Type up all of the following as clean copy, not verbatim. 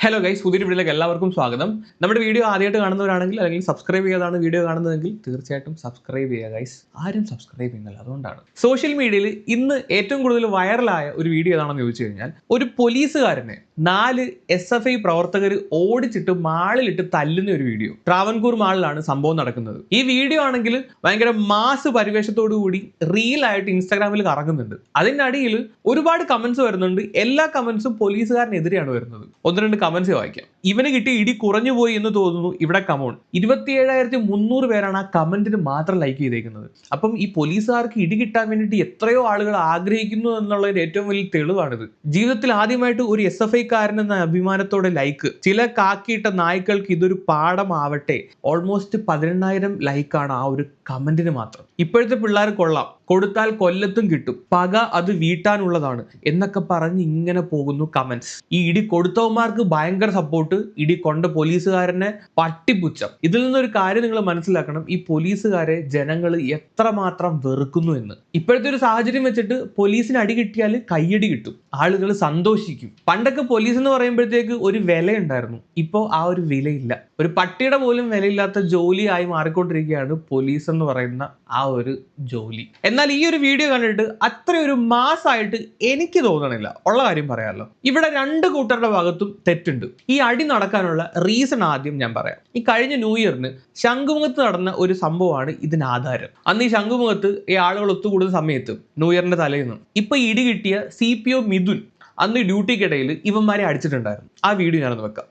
Hello guys, പുതിയൊരു വീഡിയോയിലേക്ക് എല്ലാവർക്കും സ്വാഗതം. നമ്മുടെ വീഡിയോ ആദ്യമായിട്ട് കാണുന്നവരാണെങ്കിൽ അല്ലെങ്കിൽ സബ്സ്ക്രൈബ് ചെയ്യാതാണ് വീഡിയോ കാണുന്നതെങ്കിൽ തീർച്ചയായിട്ടും സബ്സ്ക്രൈബ് ചെയ്യുക ഗൈസ്. ആരും സബ്സ്ക്രൈബ് ചെയ്യുന്നില്ല, അതുകൊണ്ടാണ്. സോഷ്യൽ മീഡിയയിൽ ഇന്ന് ഏറ്റവും കൂടുതൽ വൈറലായ ഒരു വീഡിയോ ഏതാണെന്ന് ചോദിച്ചു കഴിഞ്ഞാൽ, ഒരു പോലീസുകാരനെ 4 SFI പ്രവർത്തകർ ഓടിച്ചിട്ട് മാളിലിട്ട് തല്ലുന്ന ഒരു വീഡിയോ. ട്രാവൻകൂർ മാളിലാണ് സംഭവം നടക്കുന്നത്. ഈ വീഡിയോ ആണെങ്കിൽ ഭയങ്കര മാസ് പരിവേഷത്തോടു കൂടി റീലായിട്ട് ഇൻസ്റ്റാഗ്രാമിൽ കറങ്ങുന്നുണ്ട്. അതിൻ്റെ അടിയിൽ ഒരുപാട് കമന്റ്സ് വരുന്നുണ്ട്. എല്ലാ കമന്റ്സും പോലീസുകാരനെതിരെയാണ് വരുന്നത്. ഒന്ന് രണ്ട് കമന്റ്സ് വായിക്കാം. ഇവന് കിട്ടിയ ഇടി കുറഞ്ഞു പോയി എന്ന് തോന്നുന്നു. ഇവിടെ കമോൺ 27,300 പേരാണ് ആ കമന്റിന് മാത്രം ലൈക്ക് ചെയ്തേക്കുന്നത്. അപ്പം ഈ പോലീസുകാർക്ക് ഇടി കിട്ടാൻ വേണ്ടിയിട്ട് എത്രയോ ആളുകൾ ആഗ്രഹിക്കുന്നു എന്നുള്ളതിന്റെ ഏറ്റവും വലിയ തെളിവാണിത്. ജീവിതത്തിൽ ആദ്യമായിട്ട് ഒരു SFI കാരൻ എന്ന അഭിമാനത്തോടെ ലൈക്ക്. ചില കാക്കിയിട്ട നായ്ക്കൾക്ക് ഇതൊരു പാഠമാവട്ടെ. ഓൾമോസ്റ്റ് 18,000 ലൈക്കാണ് ആ ഒരു കമന്റിന് മാത്രം. ഇപ്പോഴത്തെ പിള്ളേർ കൊള്ളാം, കൊടുത്താൽ കൊല്ലത്തും കിട്ടും, പക അത് വീട്ടാനുള്ളതാണ് എന്നൊക്കെ പറഞ്ഞ് ഇങ്ങനെ പോകുന്നു കമന്റ്സ്. ഈ ഇടി കൊടുത്തവന്മാർക്ക് ഭയങ്കര സപ്പോർട്ട്, ഇടി കൊണ്ട പോലീസുകാരനെ പട്ടിപ്പുച്ഛം. ഇതിൽ നിന്നൊരു കാര്യം നിങ്ങൾ മനസ്സിലാക്കണം, ഈ പോലീസുകാരെ ജനങ്ങൾ എത്രമാത്രം വെറുക്കുന്നു എന്ന്. ഇപ്പോഴത്തെ ഒരു സാഹചര്യം വെച്ചിട്ട് പോലീസിന് അടി കിട്ടിയാൽ കയ്യടി കിട്ടും, ആളുകൾ സന്തോഷിക്കും. പണ്ടൊക്കെ പോലീസ് എന്ന് പറയുമ്പോഴത്തേക്ക് ഒരു വിലയുണ്ടായിരുന്നു, ഇപ്പോൾ ആ ഒരു വിലയില്ല. ഒരു പട്ടിയുടെ പോലും വിലയില്ലാത്ത ജോലിയായി മാറിക്കൊണ്ടിരിക്കുകയാണ് പോലീസ് എന്ന് പറയുന്ന ആ ഒരു ജോലി. എന്നാൽ ഈ ഒരു വീഡിയോ കണ്ടിട്ട് അത്രയൊരു മാസായിട്ട് എനിക്ക് തോന്നണില്ല. ഉള്ള കാര്യം പറയാമല്ലോ, ഇവിടെ രണ്ട് കൂട്ടരുടെ ഭാഗത്തും തെറ്റുണ്ട്. ഈ അടി നടക്കാനുള്ള റീസൺ ആദ്യം ഞാൻ പറയാം. ഈ കഴിഞ്ഞ ന്യൂ ഇയറിന് ശംഖുമുഖത്ത് നടന്ന ഒരു സംഭവമാണ് ഇതിന് ആധാരം. അന്ന് ഈ ശംഖുമുഖത്ത് ഈ ആളുകൾ ഒത്തുകൂടുന്ന സമയത്ത് ന്യൂ ഇയറിന്റെ തലേന്ന് ഇപ്പൊ ഇടി കിട്ടിയ CPO മിഥുൻ അന്ന് ഡ്യൂട്ടിക്കിടയിൽ ഇവന്മാരെ അടിച്ചിട്ടുണ്ടായിരുന്നു. ആ വീഡിയോ ഞാനൊന്ന് വെക്കാം.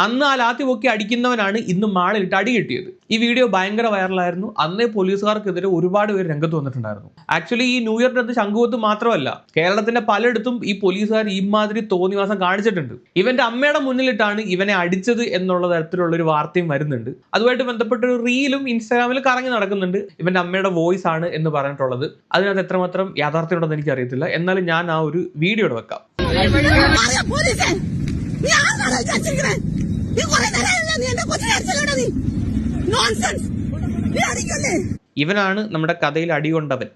അന്ന് ആ ലാത്തി പൊക്കി അടിക്കുന്നവനാണ് ഇന്ന് മാളിലിട്ട് അടി കിട്ടിയത്. ഈ വീഡിയോ ഭയങ്കര വൈറലായിരുന്നു. അന്നേ പോലീസുകാർക്കെതിരെ ഒരുപാട് പേര് രംഗത്ത് വന്നിട്ടുണ്ടായിരുന്നു. ആക്ച്വലി ഈ ന്യൂ ഇയറിന്റെ അടുത്ത് ശംഖുമുഖത്ത് മാത്രമല്ല, കേരളത്തിന്റെ പലയിടത്തും ഈ പോലീസുകാർ ഇമാതിരി തോന്നിവാസം കാണിച്ചിട്ടുണ്ട്. ഇവന്റെ അമ്മയുടെ മുന്നിലിട്ടാണ് ഇവനെ അടിച്ചത് എന്നുള്ള തരത്തിലുള്ള ഒരു വാർത്തയും വരുന്നുണ്ട്. അതുമായിട്ട് ബന്ധപ്പെട്ട ഒരു റീലും ഇൻസ്റ്റാഗ്രാമിൽ കറങ്ങി നടക്കുന്നുണ്ട്. ഇവന്റെ അമ്മയുടെ വോയിസ് ആണ് എന്ന് പറഞ്ഞിട്ടുള്ളത്. അതിനകത്ത് എത്രമാത്രം യാഥാർത്ഥ്യമുണ്ടെന്ന് എനിക്ക് അറിയത്തില്ല. എന്നാലും ഞാൻ ആ ഒരു വീഡിയോ വെക്കാം. ഇവനാണ് നമ്മുടെ കഥയിൽ അടികൊണ്ടവൻ.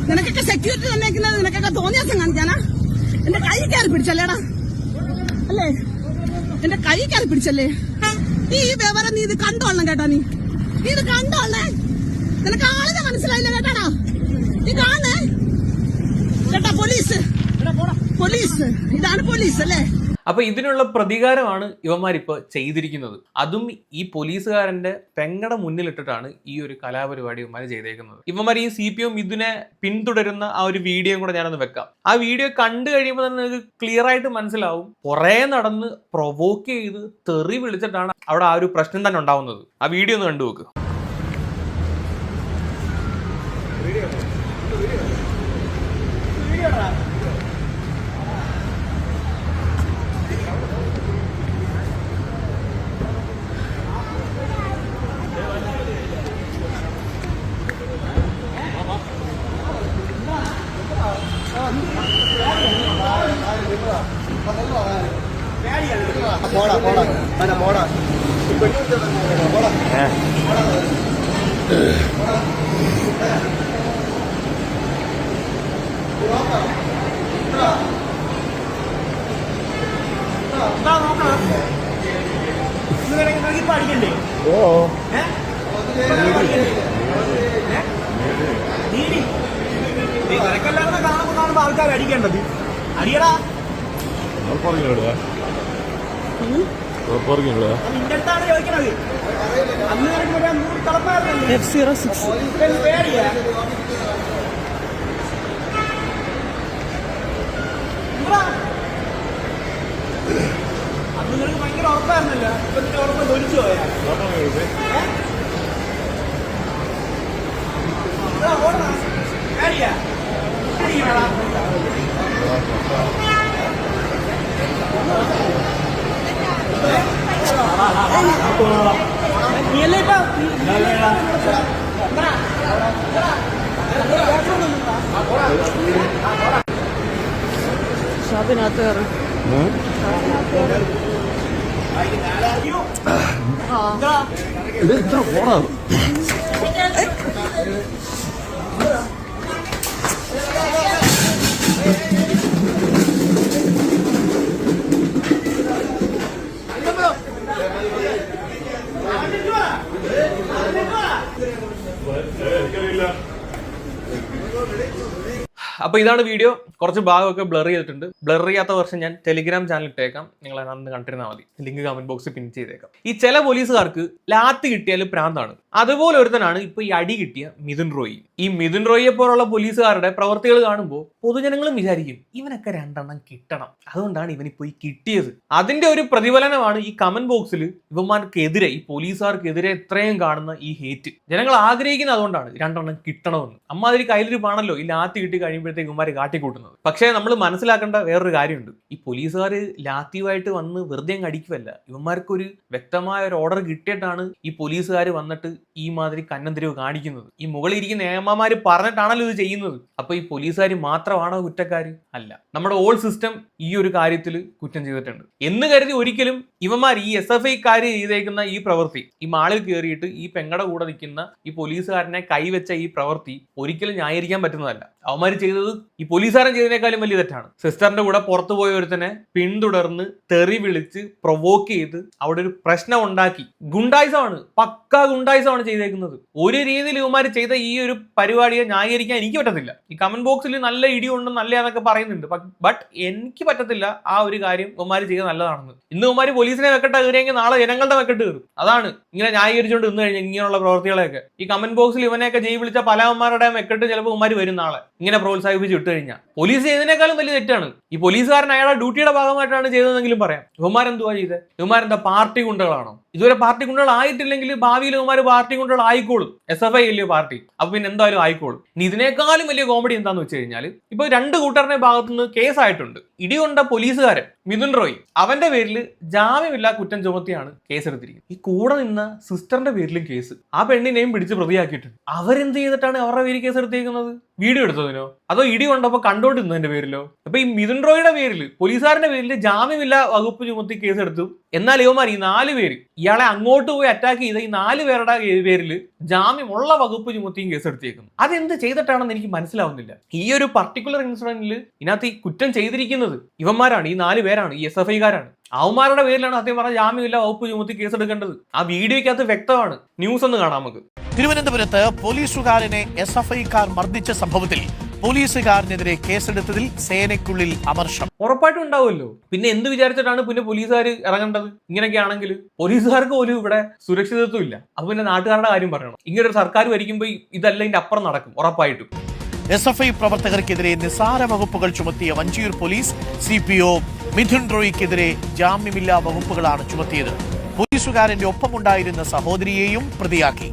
നിനക്കൊക്കെ സെക്യൂരിറ്റി തന്നേക്കുന്നത് നിനക്കൊക്കെ തോന്നിയാസം കാണിക്കാനാ? എന്റെ കൈ കയറി പിടിച്ചല്ലേടാ, അല്ലേ? എന്റെ കൈ കയറി പിടിച്ചല്ലേ? നീ ഈ വിവരം നീ ഇത് കണ്ടോളണം കേട്ടാ. നീ ഇത് കണ്ടോളേ. നിനക്ക് ആളിനെ മനസ്സിലായില്ല കേട്ടാടാ. നീ കാണേ കേട്ടാ. പോലീസ് ഇതാണ് പോലീസ് അല്ലേ? അപ്പൊ ഇതിനുള്ള പ്രതികാരമാണ് ഇവന്മാരിപ്പോ ചെയ്തിരിക്കുന്നത്. അതും ഈ പോലീസുകാരന്റെ പെങ്ങടെ മുന്നിലിട്ടിട്ടാണ് ഈ ഒരു കലാപരിപാടി ഇവന്മാർ ചെയ്തേക്കുന്നത്. ഇവന്മാർ ഈ CPO മിഥുനെ പിന്തുടരുന്ന ആ ഒരു വീഡിയോ കൂടെ ഞാനൊന്ന് വെക്കാം. ആ വീഡിയോ കണ്ടു കഴിയുമ്പോൾ തന്നെ നിങ്ങൾക്ക് ക്ലിയർ ആയിട്ട് മനസ്സിലാവും, കുറെ നടന്ന് പ്രൊവോക്ക് ചെയ്ത് തെറി വിളിച്ചിട്ടാണ് അവിടെ ആ ഒരു പ്രശ്നം തന്നെ ഉണ്ടാവുന്നത്. ആ വീഡിയോ ഒന്ന് കണ്ടു നോക്ക്. ആൾക്കാർ അടിക്കേണ്ടത് അടിയടാ. നിന്റെ അടുത്താണ് ചോദിക്കണത്. അന്ന് F06 പേടിയാ. അന്ന് നിങ്ങൾക്ക് ഭയങ്കര ഉറപ്പായിരുന്നല്ലോ. ഇപ്പൊ നിന്റെ ഉറപ്പ് തൊലിച്ചു പോയാ. ഓടാ പേടിയാ. ഷാപ്പിനകത്ത് കയറി അയ്യോ. എന്താ? അപ്പൊ ഇതാണ് വീഡിയോ. കുറച്ച് ഭാഗമൊക്കെ ബ്ലർ ചെയ്തിട്ടുണ്ട്. ബ്ലർ ചെയ്യാത്ത വർഷം ഞാൻ ടെലിഗ്രാം ചാനൽ ഇട്ടേക്കാം, നിങ്ങൾ അന്ന് കണ്ടിരുന്നാൽ മതി. ലിങ്ക് കമന്റ് ബോക്സിൽ പിൻ ചെയ്തേക്കാം. ഈ ചില പോലീസുകാർക്ക് ലാത്തി കിട്ടിയാൽ പ്രാന്താണ്. അതുപോലെ ഒരുത്തനാണ് ഇപ്പൊ ഈ അടി കിട്ടിയ മിഥുൻ റോയി. ഈ മിഥുൻ റോയിയെ പോലുള്ള പോലീസുകാരുടെ പ്രവർത്തികൾ കാണുമ്പോൾ പൊതുജനങ്ങളും വിചാരിക്കും ഇവനൊക്കെ രണ്ടെണ്ണം കിട്ടണം, അതുകൊണ്ടാണ് ഇവനിപ്പോ ഈ കിട്ടിയത്. അതിന്റെ ഒരു പ്രതിഫലനമാണ് ഈ കമന്റ് ബോക്സിൽ ഇവന്മാർക്കെതിരെ, ഈ പോലീസുകാർക്കെതിരെ ഇത്രയും കാണുന്ന ഈ ഹേറ്റ്. ജനങ്ങൾ ആഗ്രഹിക്കുന്നത് അതുകൊണ്ടാണ് രണ്ടെണ്ണം കിട്ടണമെന്ന്. അമ്മാതിരി കയ്യിലൊരുപ്പാണല്ലോ ഈ ലാത്തി കിട്ടി കഴിയുമ്പോഴത്തേക്ക് ഇവന്മാർ കാട്ടിക്കൂട്ടുന്നത്. പക്ഷേ നമ്മൾ മനസ്സിലാക്കേണ്ട വേറൊരു കാര്യമുണ്ട്. ഈ പോലീസുകാർ ലാത്തിയുമായിട്ട് വന്ന് വെറുതെ അങ്ങ് അടിക്കുമല്ല. ഇവന്മാർക്കൊരു വ്യക്തമായ ഒരു ഓർഡർ കിട്ടിയിട്ടാണ് ഈ പോലീസുകാർ വന്നിട്ട് ഈ മാതിരി കന്നന്തിരിവ് കാണിക്കുന്നത്. ഈ മുകളിൽ ഇരിക്കുന്ന ഏമാമാര് പറഞ്ഞിട്ടാണല്ലോ ഇത് ചെയ്യുന്നത്. അപ്പൊ ഈ പോലീസുകാർ മാത്രമാണോ കുറ്റക്കാര്? അല്ല, നമ്മുടെ ഓൾ സിസ്റ്റം ഈ ഒരു കാര്യത്തിൽ കുറ്റം ചെയ്തിട്ടുണ്ട് എന്ന് കരുതി ഒരിക്കലും ഇവന്മാർ ഈ SFI-ക്കാര് ചെയ്തേക്കുന്ന ഈ പ്രവൃത്തി, ഈ മാളിൽ കയറിയിട്ട് ഈ പെങ്ങടെ കൂടെ നിൽക്കുന്ന ഈ പോലീസുകാരനെ കൈവച്ച ഈ പ്രവൃത്തി ഒരിക്കലും ന്യായീകരിക്കാൻ പറ്റുന്നതല്ല. അവന്മാർ ചെയ്തത് ഈ പോലീസുകാരൻ ചെയ്തതിനേക്കാളും വലിയ തെറ്റാണ്. സിസ്റ്ററിന്റെ കൂടെ പുറത്തു പോയ ഒരുത്തനെ പിന്തുടർന്ന് തെറി വിളിച്ച് പ്രൊവോക്ക് ചെയ്ത് അവിടെ ഒരു പ്രശ്നം ഉണ്ടാക്കി. ഗുണ്ടായിസമാണ്, പക്കാ ഗുണ്ടായിസമാണ് ചെയ്തേക്കുന്നത്. ഒരു രീതിയിൽ ഇവന്മാർ ചെയ്ത ഈ ഒരു പരിപാടിയെ ന്യായീകരിക്കാൻ എനിക്ക് പറ്റത്തില്ല. ഈ കമന്റ് ബോക്സിൽ നല്ല ഇടിയുണ്ട് നല്ലതാന്നൊക്കെ പറയുന്നുണ്ട്, ബട്ട് എനിക്ക് പറ്റത്തില്ല ആ ഒരു കാര്യം ഇവന്മാർ ചെയ്ത് നല്ലതാണെന്ന്. ഇന്ന് ഇവന്മാർ പോലീസിനെ വെക്കട്ടെ കയറിയെങ്കിൽ നാളെ ജനങ്ങളുടെ വെക്കട്ട് കയറും. അതാണ് ഇങ്ങനെ ന്യായീകരിച്ചുകൊണ്ട് ഇന്ന് കഴിഞ്ഞാൽ ഇങ്ങനെയുള്ള പ്രവർത്തികളെയൊക്കെ. ഈ കമന്റ് ബോക്സിൽ ഇവനെയൊക്കെ ജയി വിളിച്ച പലവന്മാരുടെ വെക്കട്ട് ചിലപ്പോൾ ഇവന്മാർ വരും നാളെ ഇങ്ങനെ പ്രോത്സാഹിപ്പിച്ച് ഇട്ട് കഴിഞ്ഞാൽ. പോലീസ് ചെയ്തതിനേക്കാളും വലിയ തെറ്റാണ്. ഈ പോലീസുകാരൻ അയാളുടെ ഡ്യൂട്ടിയുടെ ഭാഗമായിട്ടാണ് ചെയ്തതെങ്കിലും പറയാം. ഇവന്മാരെന്തുവാ ചെയ്തത്? ഇവന്മാരെന്താ പാർട്ടി ഗുണ്ടകളാണോ? ഇതുവരെ പാർട്ടി ഗുണ്ടകൾ ആയിട്ടില്ലെങ്കിൽ ഭാവിയിൽ ഇവന്മാർ പാർട്ടി ഗുണ്ടകൾ ആയിക്കോളും. SFI അല്ലയോ പാർട്ടി, അപ്പൊ പിന്നെ എന്തായാലും ആയിക്കോളും. ഇനി ഇതിനേക്കാളും വലിയ കോമഡി എന്താന്ന് വെച്ച് കഴിഞ്ഞാൽ ഇപ്പൊ രണ്ട് കൂട്ടറിന്റെ ഭാഗത്തുനിന്ന് കേസായിട്ടുണ്ട്. ഇടികൊണ്ട പോലീസുകാരൻ മിഥുൻ റോയ്, അവന്റെ പേരിൽ ജാമ്യമില്ലാ കുറ്റം ചുമത്തിയാണ് കേസെടുത്തിരിക്കുന്നത്. ഈ കൂടെ നിന്ന സിസ്റ്ററിന്റെ പേരിലും കേസ്. ആ പെണ്ണിനെയും പിടിച്ച് പ്രതിയാക്കിയിട്ടുണ്ട്. അവരെന്ത് ചെയ്തിട്ടാണ് അവരുടെ പേരിൽ കേസ് എടുത്തിരിക്കുന്നത്? വീഡിയോ എടുത്തതിനോ അതോ ഇടി കൊണ്ടപ്പോ കണ്ടോണ്ടിരുന്നതിന്റെ പേരിലോ? അപ്പൊ ഈ മിഥുൻ റോയിയുടെ പേരിൽ, പോലീസുകാരന്റെ പേരിൽ ജാമ്യമില്ലാ വകുപ്പ് ചുമത്തി കേസെടുത്തു. എന്നാൽ ഇവന്മാർ ഈ 4 പേര് ഇയാളെ അങ്ങോട്ട് പോയി അറ്റാക്ക് ചെയ്ത ഈ 4 പേരുടെ പേരിൽ ജാമ്യമുള്ള വകുപ്പ് ചുമത്തിയും കേസെടുത്തേക്കുന്നു. അതെന്ത് ചെയ്തിട്ടാണെന്ന് എനിക്ക് മനസ്സിലാവുന്നില്ല. ഈ ഒരു പർട്ടിക്കുലർ ഇൻസിഡന്റിൽ ഇതിനകത്ത് ഈ കുറ്റം ചെയ്തിരിക്കുന്നത് ഇവന്മാരാണ്, ഈ 4 പേരാണ്, ഈ SFI-കാരാണ്. അവന്മാരുടെ പേരിലാണ് സത്യം പറഞ്ഞ ജാമ്യമില്ല വകുപ്പ് ചുമത്തി കേസെടുക്കേണ്ടത്. ആ വീഡിയോയ്ക്കകത്ത് വ്യക്തമാണ്. ന്യൂസ് ഒന്ന് കാണാം നമുക്ക്. തിരുവനന്തപുരത്ത് പോലീസുകാരനെ SFI-ക്കാർ മർദ്ദിച്ച സംഭവത്തിൽ പോലീസുകാരനെതിരെ കേസെടുത്തതിൽ സേനയ്ക്കുള്ളിൽ അമർഷം. ഉറപ്പായിട്ടും ഉണ്ടാവുമല്ലോ. പിന്നെ എന്ത് വിചാരിച്ചിട്ടാണ് പിന്നെ പോലീസുകാർ ഇറങ്ങേണ്ടത്? ഇങ്ങനെയൊക്കെ ആണെങ്കിൽ പോലീസുകാർക്ക് പോലും ഇവിടെ സുരക്ഷിതത്വം ഇല്ല. അപ്പൊ പിന്നെ നാട്ടുകാരുടെ കാര്യം പറയണം. ഇങ്ങനെ ഒരു സർക്കാർ ഭരിക്കുമ്പോൾ ഇതല്ല ഇതിന്റെ അപ്പുറം നടക്കും ഉറപ്പായിട്ടും. SFI പ്രവർത്തകർക്കെതിരെ നിസാര വകുപ്പുകൾ ചുമത്തിയ വഞ്ചിയൂർ പോലീസ് CPO മിഥുൻ റോയിക്കെതിരെ ജാമ്യമില്ലാ വകുപ്പുകളാണ് ചുമത്തിയത്. പോലീസുകാരന്റെ ഒപ്പമുണ്ടായിരുന്ന സഹോദരിയെയും പ്രതിയാക്കി.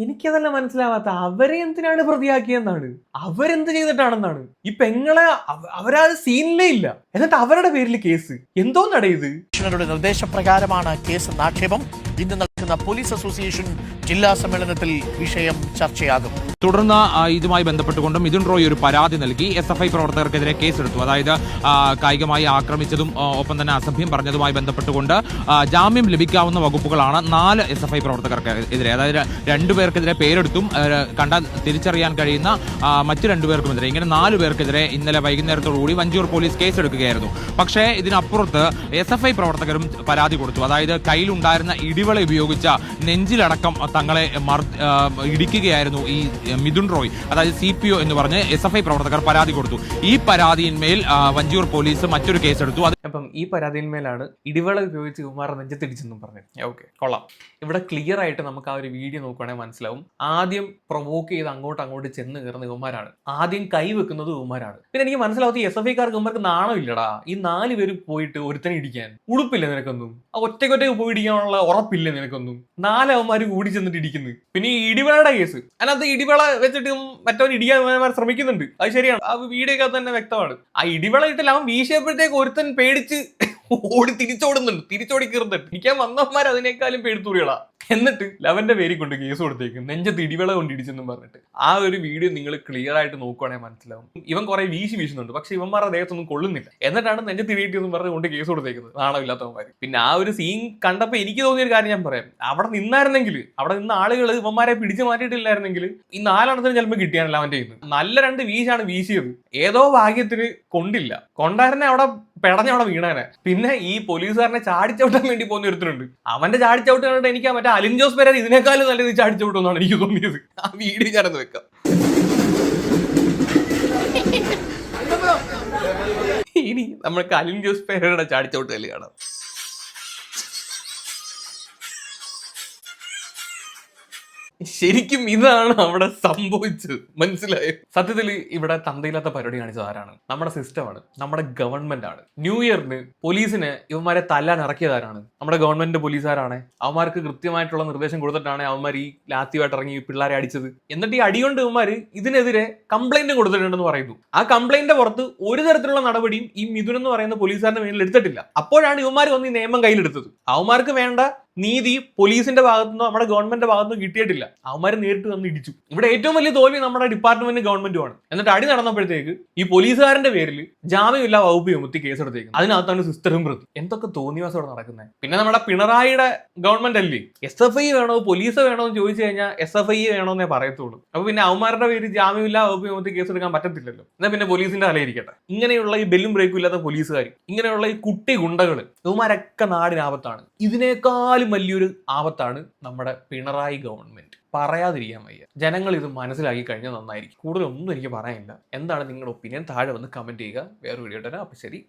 എനിക്കതല്ല മനസ്സിലാവാത്ത, അവരെ എന്തിനാണ് പ്രതിയാക്കിയെന്നാണ്, അവരെന്ത് ചെയ്തിട്ടാണെന്നാണ്. ഈ പെങ്ങളെ അവരാ സീനിലേ ഇല്ല, എന്നിട്ട് അവരുടെ പേരിൽ കേസ്. എന്തോന്നട ഇത്? കമ്മീഷണറുടെ നിർദ്ദേശപ്രകാരമാണ് കേസ് ആക്ഷേപം. ഇന്ന് നടക്കുന്ന പോലീസ് അസോസിയേഷൻ ജില്ലാ സമ്മേളനത്തിൽ വിഷയം ചർച്ചയാകും. തുടർന്ന് ഇതുമായി ബന്ധപ്പെട്ടുകൊണ്ട് മിഥുൻ റോയ് ഒരു പരാതി നൽകി. SFI പ്രവർത്തകർക്കെതിരെ കേസെടുത്തു. അതായത് കായികമായി ആക്രമിച്ചതും ഒപ്പം തന്നെ അസഭ്യം പറഞ്ഞതുമായി ബന്ധപ്പെട്ടുകൊണ്ട് ജാമ്യം ലഭിക്കാവുന്ന വകുപ്പുകളാണ് 4 SFI പ്രവർത്തകർക്കെതിരെ. അതായത് 2 പേർക്കെതിരെ പേരെടുത്തും കണ്ടാൽ തിരിച്ചറിയാൻ കഴിയുന്ന മറ്റു 2 പേർക്കുമെതിരെ, ഇങ്ങനെ 4 പേർക്കെതിരെ ഇന്നലെ വൈകുന്നേരത്തോടുകൂടി വഞ്ചിയൂർ പോലീസ് കേസെടുക്കുകയായിരുന്നു. പക്ഷേ ഇതിനപ്പുറത്ത് SFI പ്രവർത്തകരും പരാതി കൊടുത്തു. അതായത് കയ്യിലുണ്ടായിരുന്ന ഇടിവള ഉപയോഗിച്ച നെഞ്ചിലടക്കം തങ്ങളെ ഇടിക്കുകയായിരുന്നു ഈ മിഥുൻ റോയ്, അതായത് CPO എന്ന് പറഞ്ഞ് SFI പ്രവർത്തകർ പരാതി കൊടുത്തു. ഈ പരാതിയിന്മേൽ വഞ്ചിയൂർ പോലീസ് മറ്റൊരു കേസെടുത്തു. അപ്പം ഈ പരാതിയിന്മേലാണ് ഇടിവള ഉപയോഗിച്ച് കുമാർ നെഞ്ചത്തിടിച്ചെന്നും പറഞ്ഞു. ഓക്കെ, കൊള്ളാം. ഇവിടെ ക്ലിയർ ആയിട്ട് നമുക്ക് ആ ഒരു വീഡിയോ നോക്കുകയാണെങ്കിൽ മനസ്സിലാവും. ആദ്യം പ്രൊവോക്ക് ചെയ്ത് അങ്ങോട്ട് ചെന്ന് കയറുന്ന ഇവന്മാരാണ്. ആദ്യം കൈവെക്കുന്നത് ഇവന്മാരാണ്. പിന്നെ എനിക്ക് മനസ്സിലാവാത്ത SFI-ക്കാർക്ക് ഇവന്മാർക്ക് നാണം ഇല്ലടാ. ഈ 4 പേര് പോയിട്ട് ഒരുത്തനെ ഇടിക്കാൻ ഉടുപ്പില്ല നിനക്കൊന്നും. ആ ഒറ്റയ്ക്കൊറ്റയ്ക്ക് പോയി ഇടിക്കാനുള്ള ഉറപ്പില്ല നിനക്കൊന്നും. 4 അവന്മാർ കൂടി ചെന്നിട്ട് ഇടിക്കുന്നു. പിന്നെ ഈ ഇടിവളയുടെ കേസ്, അതിനകത്ത് ഇടിവള വെച്ചിട്ട് മറ്റവൻ ഇടിക്കാൻ ശ്രമിക്കുന്നുണ്ട്. അത് ശരിയാണ്, ആ വീഡിയോക്കകത്ത് തന്നെ വ്യക്തമാണ്. ആ ഇടിവള ഇട്ടില്ല അവൻ വീശിയപ്പോഴത്തേക്ക് ഒരുത്തൻ പേടിച്ച് തിരിച്ചോടുന്നുണ്ട്, തിരിച്ചോടി കയറുന്നുണ്ട്. ഇടിക്കാൻ വന്നവന്മാർ അതിനേക്കാളും പേടിത്തൂറികളാ. എന്നിട്ട് ലവന്റെ പേരിൽ കൊണ്ട് കേസ് കൊടുത്തേക്കും, നെഞ്ചത്ത് ഇടിവിള കൊണ്ട് ഇടിച്ചെന്നും പറഞ്ഞിട്ട്. ആ ഒരു വീഡിയോ നിങ്ങൾ ക്ലിയർ ആയിട്ട് നോക്കുവാണെങ്കിൽ മനസ്സിലാവും. ഇവൻ കുറെ വീശുന്നുണ്ട്, പക്ഷെ ഇവന്മാരുടെ ദേഹത്തൊന്നും കൊള്ളുന്നില്ല. എന്നിട്ടാണ് നെഞ്ചത്ത് ഇടിയിട്ടെന്നും പറഞ്ഞ് കൊണ്ട് കേസ് കൊടുത്തേക്കുന്നത്, നാണമില്ലാത്തവന്മാർ. പിന്നെ ആ ഒരു സീൻ കണ്ടപ്പോൾ എനിക്ക് തോന്നിയൊരു കാര്യം ഞാൻ പറയാം, അവിടെ നിന്നായിരുന്നെങ്കിൽ, അവിടെ നിന്ന് ആളുകൾ ഇവന്മാരെ പിടിച്ചു മാറ്റിയിട്ടില്ലായിരുന്നെങ്കിൽ ഈ 4 എണ്ണത്തിന് ചിലപ്പോൾ കിട്ടിയാണല്ലോ അവന്റെ കയ്യിൽ നിന്ന്. നല്ല 2 വീശാണ് വീശിയത്, ഏതോ ഭാഗ്യത്തിന് കൊണ്ടില്ല. കൊണ്ടായിരുന്നെ അവിടെ പെടഞ്ഞവിടെ വീണാനെ. പിന്നെ ഈ പോലീസുകാരനെ ചാടിച്ചവിട്ടാൻ വേണ്ടി പോകുന്ന ഒരുത്തരുണ്ട്, അവന്റെ ചാടിച്ചവിട്ട് കണ്ടിട്ട് എനിക്ക് മറ്റേ അലിൻ ജോസ് പെരേര ഇതിനേക്കാളും നല്ലത് ചാടിച്ചവിട്ടെന്നാണ് എനിക്ക് തോന്നിയത്. ആ വീഡിയോ ഞാനൊന്ന് വെക്കാം. ഇനി നമ്മൾക്ക് അലിൻ ജോസ് പെരേരയുടെ ചാടിച്ചവിട്ട് കല്ല് കാണാം. ശരിക്കും ഇതാണ് അവിടെ സംഭവിച്ചത്, മനസ്സിലായോ? സത്യത്തിൽ ഇവിടെ തന്തയില്ലാത്ത പരിപാടി കാണിച്ചത് ആരാണ്? നമ്മുടെ സിസ്റ്റമാണ്, നമ്മുടെ ഗവൺമെന്റ് ആണ്. ന്യൂ ഇയറിന് പോലീസിന് ഇവന്മാരെ തല്ലാൻ ഇറക്കിയതാരാണ്? നമ്മുടെ ഗവൺമെന്റ് പോലീസുകാരാണ്. അവന്മാർക്ക് കൃത്യമായിട്ടുള്ള നിർദ്ദേശം കൊടുത്തിട്ടാണ് അവന്മാർ ഈ ലാത്തിയുമായിട്ട് ഇറങ്ങി പിള്ളേരെ അടിച്ചത്. എന്നിട്ട് ഈ അടികൊണ്ട് ഇവന്മാർ ഇതിനെതിരെ കംപ്ലൈന്റ് കൊടുത്തിട്ടുണ്ടെന്ന് പറയുന്നു. ആ കംപ്ലൈന്റിന്റെ പുറത്ത് ഒരു തരത്തിലുള്ള നടപടിയും ഈ മിഥുൻ എന്ന് പറയുന്ന പോലീസുകാരന്റെ മേലിൽ എടുത്തിട്ടില്ല. അപ്പോഴാണ് ഇവന്മാർ വന്ന് ഈ നിയമം കയ്യിലെടുത്തത്. അവന്മാർക്ക് വേണ്ട നീതി പോലീസിന്റെ ഭാഗത്തുനിന്നോ നമ്മുടെ ഗവൺമെന്റിന്റെ ഭാഗത്തുനിന്നോ കിട്ടിയിട്ടില്ല. അവന്മാർ നേരിട്ട് വന്ന് ഇടിച്ചു. ഇവിടെ ഏറ്റവും വലിയ തോൽവി നമ്മുടെ ഡിപ്പാർട്ട്മെന്റ് ഗവൺമെന്റുമാണ്. എന്നിട്ട് അടി നടന്നപ്പോഴത്തേക്ക് ഈ പോലീസുകാരന്റെ പേരിൽ ജാമ്യമില്ല വകുപ്പ് ചുമത്തി കേസെടുത്തേക്കും. അതിനകത്താണ് സിസ്റ്ററും പ്രതി. എന്തൊക്കെ തോന്നിവാസം നടക്കുന്നത്. പിന്നെ നമ്മുടെ പിണറായിയുടെ ഗവൺമെന്റ് അല്ലേ, SFI വേണോ പോലീസ് വേണോ എന്ന് ചോദിച്ചു കഴിഞ്ഞാൽ SFI വേണോന്നേ പറയത്തുള്ളൂ. അപ്പൊ പിന്നെ അവന്മാരുടെ പേര് ജാമ്യമില്ല വകുപ്പ് ചുമത്തി കേസെടുക്കാൻ പറ്റത്തില്ലല്ലോ. എന്നാൽ പിന്നെ പോലീസിന്റെ തലയിരിക്കട്ടെ. ഇങ്ങനെയുള്ള ഈ ബെല്ലും ബ്രേക്കും ഇല്ലാത്ത പോലീസുകാർ, ഇങ്ങനെയുള്ള ഈ കുട്ടി ഗുണ്ടകള്, ഇവന്മാരൊക്കെ നാടിന് ആപത്താണ്. ഇതിനേക്കാളും വലിയൊരു ആപത്താണ് നമ്മുടെ പിണറായി ഗവൺമെന്റ്. പറയാതിരിക്കാൻ വയ്യ. ജനങ്ങൾ ഇത് മനസ്സിലാക്കി കഴിഞ്ഞാൽ നന്നായിരിക്കും. കൂടുതലൊന്നും എനിക്ക് പറയാനില്ല. എന്താണ് നിങ്ങളുടെ ഒപ്പീനിയൻ? താഴെ വന്ന് കമന്റ് ചെയ്യുക. വേറെ വീഡിയോ ഇട്ടാൽ. അപ്പൊ ശരി.